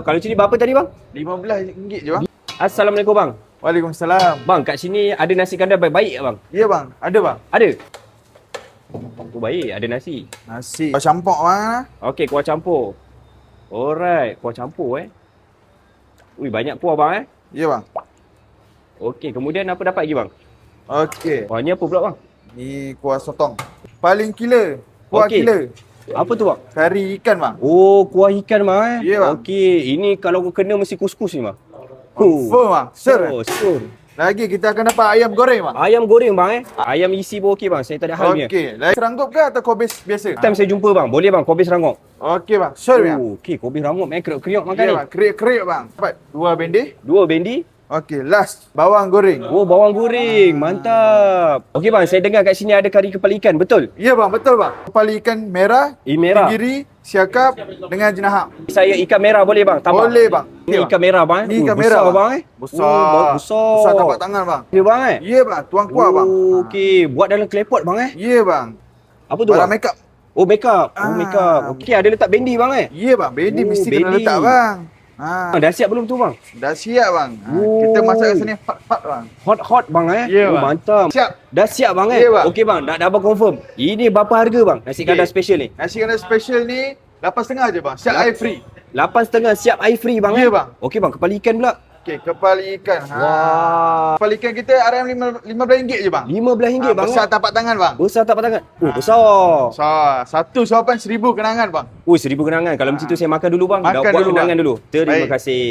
Kalau sini berapa tadi bang? RM15 je bang. Assalamualaikum bang. Waalaikumsalam. Bang, kat sini ada nasi kandar baik-baik tak bang? Ya bang, ada bang. Ada? Oh baik, ada nasi. Nasi. Campur bang. Okey, kuah campur. Alright, kuah campur Ui, banyak kuah bang Ya bang. Okey, kemudian apa dapat lagi bang? Okey. Wah, ni apa pula bang? Ni kuah sotong. Paling killer. Kuah Okey. killer. Apa tu bang? Kari ikan bang. Oh, kuah ikan bang Ya, bang. Okey, ini kalau kena mesti kuskus ni bang. Confirm bang. Sir. Oh, sure. Lagi kita akan dapat ayam goreng bang. Ayam goreng bang Ayam isi pun okey bang. Saya tak ada hal punya. Okey. Lagi seranggup ke atau kobis biasa? Time saya jumpa bang. Boleh bang, kobis rangup. Okey bang. Sure bang. Oh, okey, kobis rangup kriuk-kriuk makan Ya ni. bang. Kriuk-kriuk bang. Dapat 2 bendi. 2 bendi. Okey. Last. Bawang goreng. Oh, bawang goreng. Mantap. Okey bang, saya dengar kat sini ada kari kepala ikan. Betul? Ya bang. Betul bang. Kepala ikan merah. Merah. Tenggiri. Siakap. Dengan jenahap. Saya ikan merah boleh bang? Tambah. Boleh bang. Ni Ya, ikan merah bang. Ni ikan Besar merah bang Besar. Oh, besar. Besar tapak tangan bang. Ya bang Ya bang. Tuang kuah bang. Oh, okey. Buat dalam klepot bang Ya bang. Apa tu Barang bang? make up. Oh, make up. Oh, Ah. make up. Okey, ada letak bendi bang Ya bang. Bendi Oh, mesti kena bendi. letak bang. Ha. Dah siap belum tu bang? Dah siap bang. Ha. Oh. Kita masak kat sini hot-hot bang. Hot bang Ya, Oh, bang. mantap. Siap. Dah siap bang Ya, bang. Okey bang, dah abang confirm. Ini berapa harga bang? Nasi kandar special ni? Nasi kandar special ni 8.5 je bang. Siap air free. 8.5 siap air free bang Ya, bang. Okey bang, kepala ikan pula. Okey, kepala ikan. Ha. Wah. Kepala ikan kita RM15 je bang. RM15 bang Besar tapak tangan bang. Besar tapak tangan. Oh, besar. Besar. Satu suapan 1000 kenangan bang. Oh, 1000 kenangan. Kalau macam tu saya makan dulu bang. Makan Dah buat dulu, kenangan bang. dulu. Terima Baik. kasih.